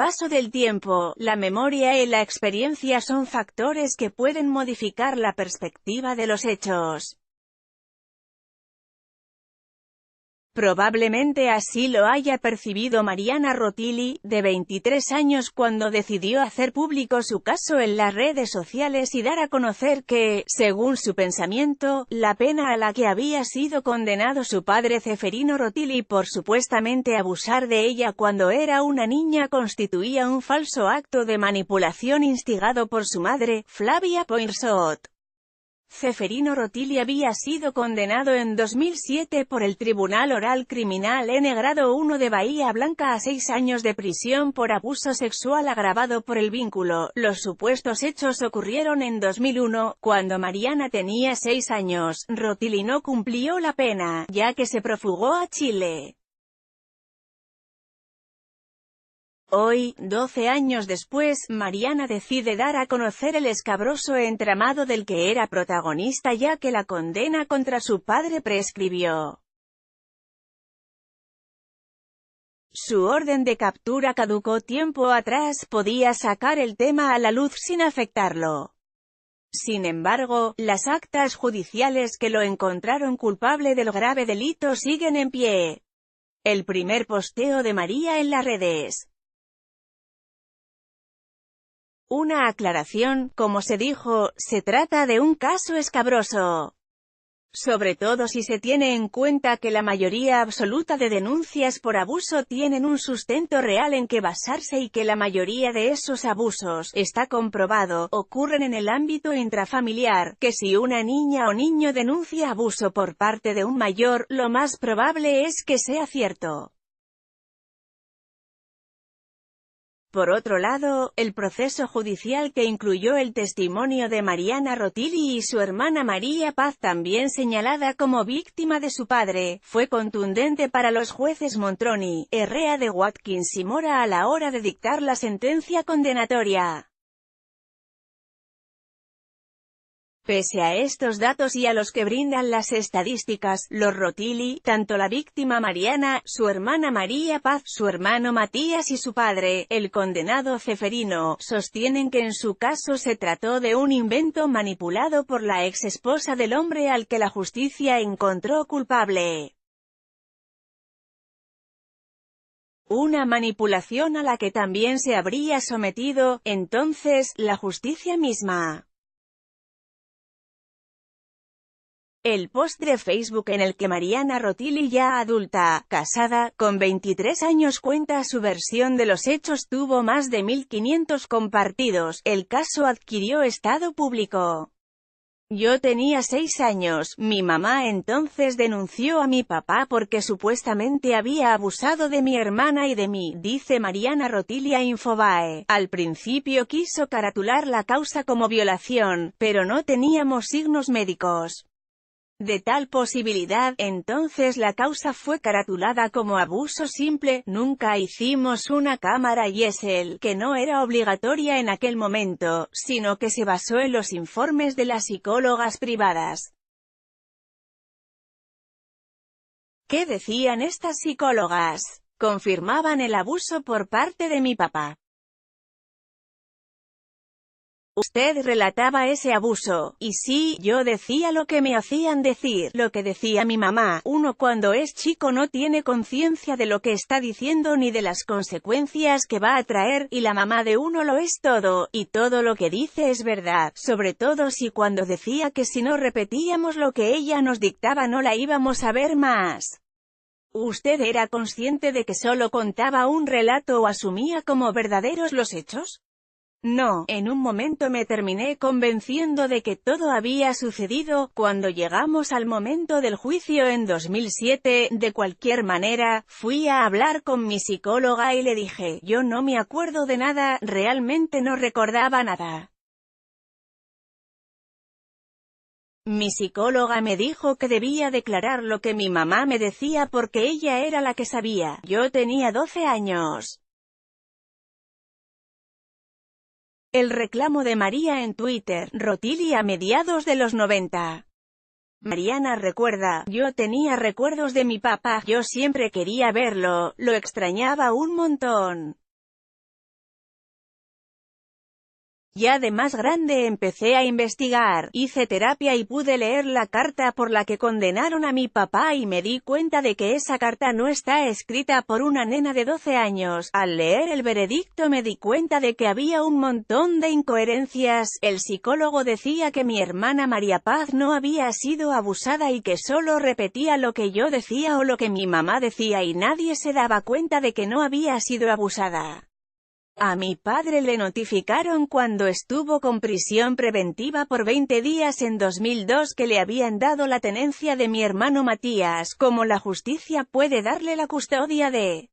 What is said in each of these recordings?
paso del tiempo, la memoria y la experiencia son factores que pueden modificar la perspectiva de los hechos. Probablemente así lo haya percibido Mariana Rotilli, de 23 años, cuando decidió hacer público su caso en las redes sociales y dar a conocer que, según su pensamiento, la pena a la que había sido condenado su padre Ceferino Rotilli por supuestamente abusar de ella cuando era una niña constituía un falso acto de manipulación instigado por su madre, Flavia Poinsot. Ceferino Rotilli había sido condenado en 2007 por el Tribunal Oral Criminal N Grado 1 de Bahía Blanca a 6 años de prisión por abuso sexual agravado por el vínculo. Los supuestos hechos ocurrieron en 2001, cuando Mariana tenía 6 años. Rotilli no cumplió la pena, ya que se profugó a Chile. Hoy, 12 años después, Mariana decide dar a conocer el escabroso entramado del que era protagonista, ya que la condena contra su padre prescribió. Su orden de captura caducó tiempo atrás, podía sacar el tema a la luz sin afectarlo. Sin embargo, las actas judiciales que lo encontraron culpable del grave delito siguen en pie. El primer posteo de María en las redes. Una aclaración, como se dijo, se trata de un caso escabroso. Sobre todo si se tiene en cuenta que la mayoría absoluta de denuncias por abuso tienen un sustento real en que basarse y que la mayoría de esos abusos, está comprobado, ocurren en el ámbito intrafamiliar, que si una niña o niño denuncia abuso por parte de un mayor, lo más probable es que sea cierto. Por otro lado, el proceso judicial que incluyó el testimonio de Mariana Rotilli y su hermana María Paz, también señalada como víctima de su padre, fue contundente para los jueces Montroni, Herrea de Watkins y Mora a la hora de dictar la sentencia condenatoria. Pese a estos datos y a los que brindan las estadísticas, los Rotilli, tanto la víctima Mariana, su hermana María Paz, su hermano Matías y su padre, el condenado Ceferino, sostienen que en su caso se trató de un invento manipulado por la ex esposa del hombre al que la justicia encontró culpable. Una manipulación a la que también se habría sometido, entonces, la justicia misma. El post de Facebook en el que Mariana Rotilli, ya adulta, casada, con 23 años, cuenta su versión de los hechos tuvo más de 1500 compartidos. El caso adquirió estado público. Yo tenía 6 años, mi mamá entonces denunció a mi papá porque supuestamente había abusado de mi hermana y de mí, dice Mariana Rotilli a Infobae. Al principio quiso caratular la causa como violación, pero no teníamos signos médicos de tal posibilidad, entonces la causa fue caratulada como abuso simple. Nunca hicimos una cámara ISL, que no era obligatoria en aquel momento, sino que se basó en los informes de las psicólogas privadas. ¿Qué decían estas psicólogas? Confirmaban el abuso por parte de mi papá. Usted relataba ese abuso, y sí, yo decía lo que me hacían decir, lo que decía mi mamá. Uno cuando es chico no tiene conciencia de lo que está diciendo ni de las consecuencias que va a traer, y la mamá de uno lo es todo, y todo lo que dice es verdad, sobre todo si cuando decía que si no repetíamos lo que ella nos dictaba no la íbamos a ver más. ¿Usted era consciente de que solo contaba un relato o asumía como verdaderos los hechos? No, en un momento me terminé convenciendo de que todo había sucedido. Cuando llegamos al momento del juicio en 2007, de cualquier manera, fui a hablar con mi psicóloga y le dije, yo no me acuerdo de nada, realmente no recordaba nada. Mi psicóloga me dijo que debía declarar lo que mi mamá me decía porque ella era la que sabía. Yo tenía 12 años. El reclamo de María en Twitter, Rotilli a mediados de los 90. Mariana recuerda, yo tenía recuerdos de mi papá, yo siempre quería verlo, lo extrañaba un montón. Ya de más grande empecé a investigar, hice terapia y pude leer la carta por la que condenaron a mi papá y me di cuenta de que esa carta no está escrita por una nena de 12 años. Al leer el veredicto me di cuenta de que había un montón de incoherencias. El psicólogo decía que mi hermana María Paz no había sido abusada y que solo repetía lo que yo decía o lo que mi mamá decía y nadie se daba cuenta de que no había sido abusada. A mi padre le notificaron cuando estuvo con prisión preventiva por 20 días en 2002 que le habían dado la tenencia de mi hermano Matías. ¿Cómo la justicia puede darle la custodia de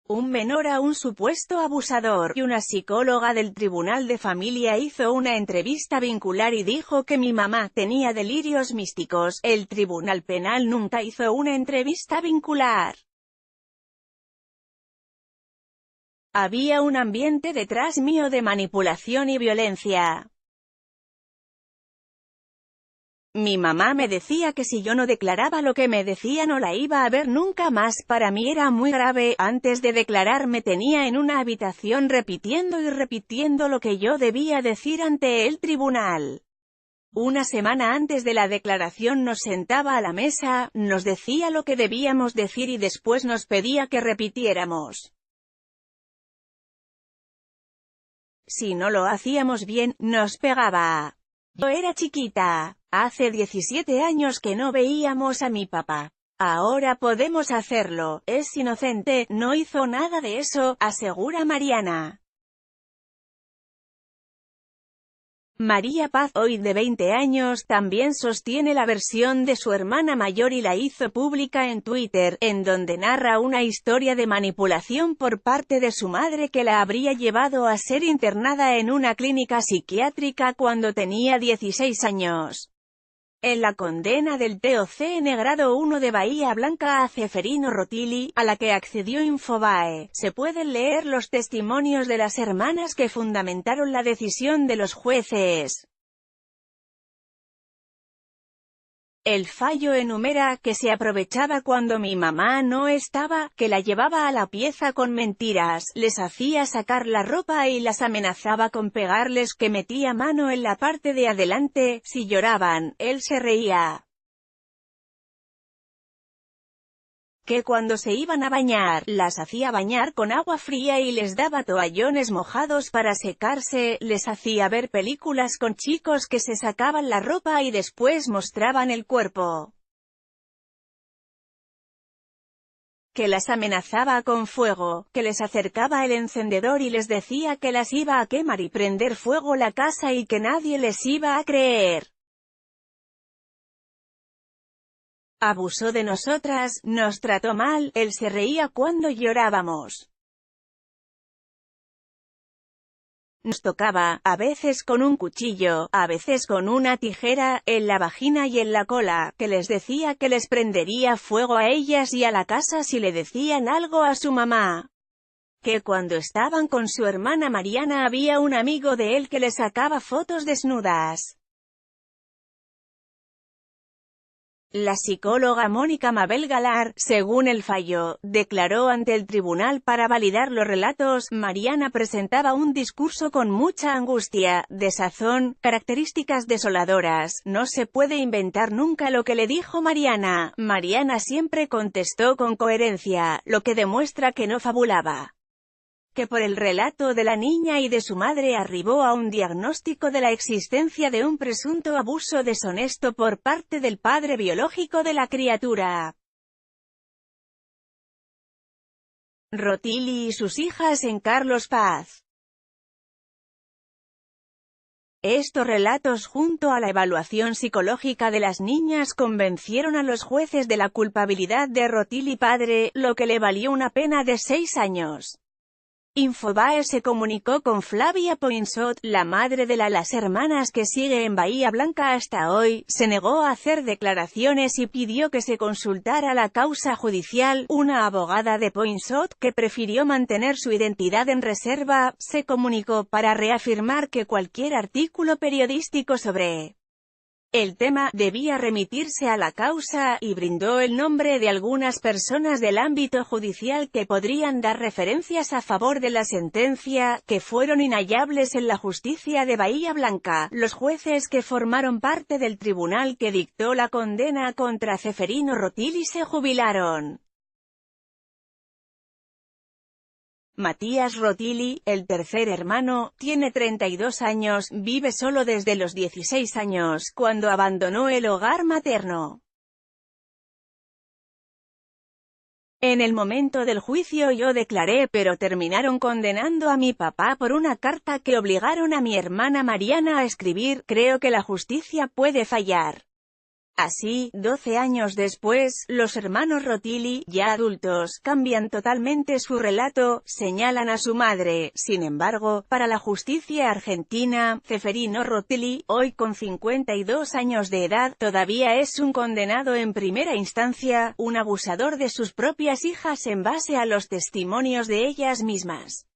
un menor a un supuesto abusador? Y una psicóloga del Tribunal de Familia hizo una entrevista vincular y dijo que mi mamá tenía delirios místicos. El Tribunal Penal nunca hizo una entrevista vincular. Había un ambiente detrás mío de manipulación y violencia. Mi mamá me decía que si yo no declaraba lo que me decía no la iba a ver nunca más. Para mí era muy grave. Antes de declarar me tenía en una habitación repitiendo y repitiendo lo que yo debía decir ante el tribunal. Una semana antes de la declaración nos sentaba a la mesa, nos decía lo que debíamos decir y después nos pedía que repitiéramos. Si no lo hacíamos bien, nos pegaba. Yo era chiquita. Hace 17 años que no veíamos a mi papá. Ahora podemos hacerlo. Es inocente, no hizo nada de eso, asegura Mariana. María Paz, hoy de 20 años, también sostiene la versión de su hermana mayor y la hizo pública en Twitter, en donde narra una historia de manipulación por parte de su madre que la habría llevado a ser internada en una clínica psiquiátrica cuando tenía 16 años. En la condena del TOC grado 1 de Bahía Blanca a Ceferino Rotili, a la que accedió Infobae, se pueden leer los testimonios de las hermanas que fundamentaron la decisión de los jueces. El fallo enumera que se aprovechaba cuando mi mamá no estaba, que la llevaba a la pieza con mentiras, les hacía sacar la ropa y las amenazaba con pegarles, que metía mano en la parte de adelante, si lloraban, él se reía. Que cuando se iban a bañar, las hacía bañar con agua fría y les daba toallones mojados para secarse, les hacía ver películas con chicos que se sacaban la ropa y después mostraban el cuerpo. Que las amenazaba con fuego, que les acercaba el encendedor y les decía que las iba a quemar y prender fuego la casa y que nadie les iba a creer. Abusó de nosotras, nos trató mal, él se reía cuando llorábamos. Nos tocaba, a veces con un cuchillo, a veces con una tijera, en la vagina y en la cola, que les decía que les prendería fuego a ellas y a la casa si le decían algo a su mamá. Que cuando estaban con su hermana Mariana había un amigo de él que le sacaba fotos desnudas. La psicóloga Mónica Mabel Galar, según el fallo, declaró ante el tribunal para validar los relatos. Mariana presentaba un discurso con mucha angustia, desazón, características desoladoras. No se puede inventar nunca lo que le dijo Mariana. Mariana siempre contestó con coherencia, lo que demuestra que no fabulaba. Que por el relato de la niña y de su madre arribó a un diagnóstico de la existencia de un presunto abuso deshonesto por parte del padre biológico de la criatura. Rotili y sus hijas en Carlos Paz. Estos relatos junto a la evaluación psicológica de las niñas convencieron a los jueces de la culpabilidad de Rotili padre, lo que le valió una pena de 6 años. Infobae se comunicó con Flavia Poinsot, la madre de las hermanas que sigue en Bahía Blanca hasta hoy, se negó a hacer declaraciones y pidió que se consultara la causa judicial. Una abogada de Poinsot, que prefirió mantener su identidad en reserva, se comunicó para reafirmar que cualquier artículo periodístico sobre El tema debía remitirse a la causa, y brindó el nombre de algunas personas del ámbito judicial que podrían dar referencias a favor de la sentencia, que fueron inhallables en la justicia de Bahía Blanca. Los jueces que formaron parte del tribunal que dictó la condena contra Ceferino Rotili se jubilaron. Matías Rotili, el tercer hermano, tiene 32 años, vive solo desde los 16 años, cuando abandonó el hogar materno. En el momento del juicio yo declaré, pero terminaron condenando a mi papá por una carta que obligaron a mi hermana Mariana a escribir. Creo que la justicia puede fallar. Así, 12 años después, los hermanos Rotili, ya adultos, cambian totalmente su relato, señalan a su madre. Sin embargo, para la justicia argentina, Ceferino Rotili, hoy con 52 años de edad, todavía es un condenado en primera instancia, un abusador de sus propias hijas en base a los testimonios de ellas mismas.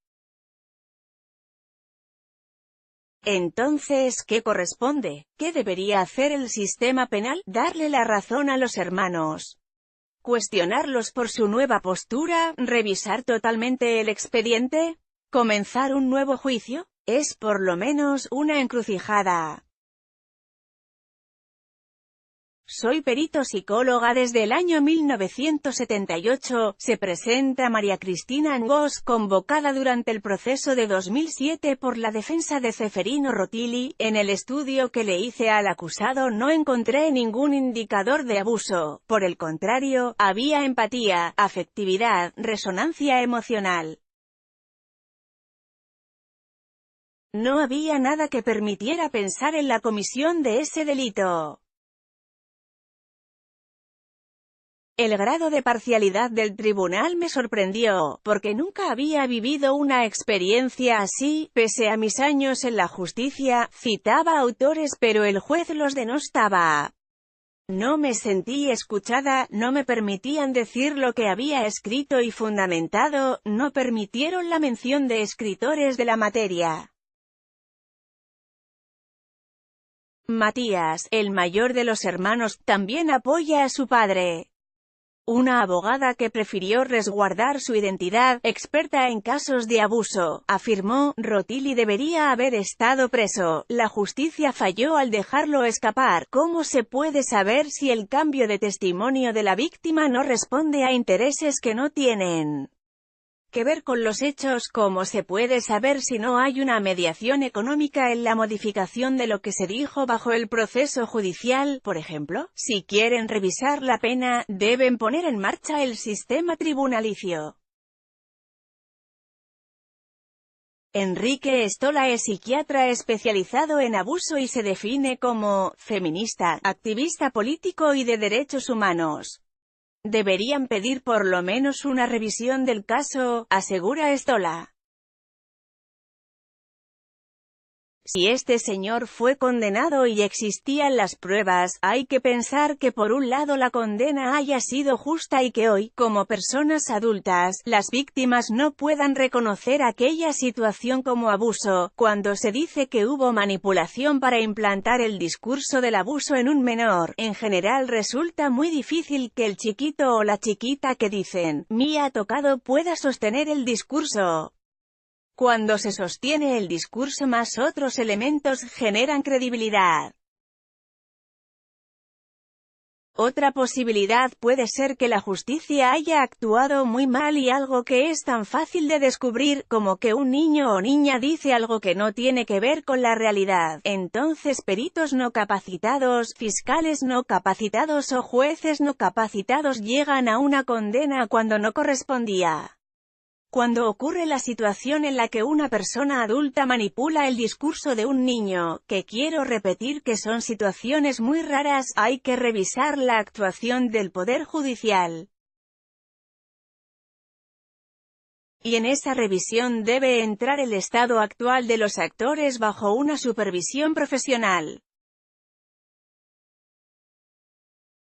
Entonces, ¿qué corresponde? ¿Qué debería hacer el sistema penal? ¿Darle la razón a los hermanos? ¿Cuestionarlos por su nueva postura? ¿Revisar totalmente el expediente? ¿Comenzar un nuevo juicio? Es por lo menos una encrucijada. Soy perito psicóloga desde el año 1978, se presenta María Cristina Angos, convocada durante el proceso de 2007 por la defensa de Ceferino Rotili. En el estudio que le hice al acusado no encontré ningún indicador de abuso, por el contrario, había empatía, afectividad, resonancia emocional. No había nada que permitiera pensar en la comisión de ese delito. El grado de parcialidad del tribunal me sorprendió, porque nunca había vivido una experiencia así. Pese a mis años en la justicia, citaba autores pero el juez los denostaba. No me sentí escuchada, no me permitían decir lo que había escrito y fundamentado, no permitieron la mención de escritores de la materia. Matías, el mayor de los hermanos, también apoya a su padre. Una abogada que prefirió resguardar su identidad, experta en casos de abuso, afirmó, Rotili debería haber estado preso, la justicia falló al dejarlo escapar. ¿Cómo se puede saber si el cambio de testimonio de la víctima no responde a intereses que no tienen que ver con los hechos? ¿Cómo se puede saber si no hay una mediación económica en la modificación de lo que se dijo bajo el proceso judicial? Por ejemplo, si quieren revisar la pena, deben poner en marcha el sistema tribunalicio. Enrique Estola es psiquiatra especializado en abuso y se define como feminista, activista político y de derechos humanos. Deberían pedir por lo menos una revisión del caso, asegura Estola. Si este señor fue condenado y existían las pruebas, hay que pensar que por un lado la condena haya sido justa y que hoy, como personas adultas, las víctimas no puedan reconocer aquella situación como abuso. Cuando se dice que hubo manipulación para implantar el discurso del abuso en un menor, en general resulta muy difícil que el chiquito o la chiquita que dicen, "me ha tocado" pueda sostener el discurso. Cuando se sostiene el discurso más otros elementos generan credibilidad. Otra posibilidad puede ser que la justicia haya actuado muy mal y algo que es tan fácil de descubrir, como que un niño o niña dice algo que no tiene que ver con la realidad. Entonces peritos no capacitados, fiscales no capacitados o jueces no capacitados llegan a una condena cuando no correspondía. Cuando ocurre la situación en la que una persona adulta manipula el discurso de un niño, que quiero repetir que son situaciones muy raras, hay que revisar la actuación del Poder Judicial. Y en esa revisión debe entrar el estado actual de los actores bajo una supervisión profesional.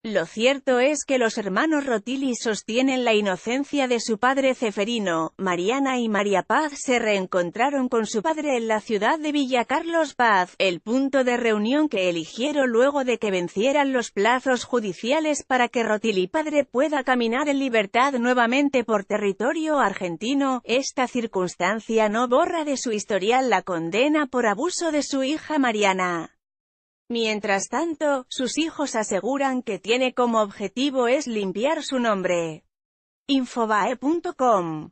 Lo cierto es que los hermanos Rotili sostienen la inocencia de su padre Ceferino. Mariana y María Paz se reencontraron con su padre en la ciudad de Villa Carlos Paz, el punto de reunión que eligieron luego de que vencieran los plazos judiciales para que Rotili padre pueda caminar en libertad nuevamente por territorio argentino. Esta circunstancia no borra de su historial la condena por abuso de su hija Mariana. Mientras tanto, sus hijos aseguran que tiene como objetivo es limpiar su nombre. Infobae.com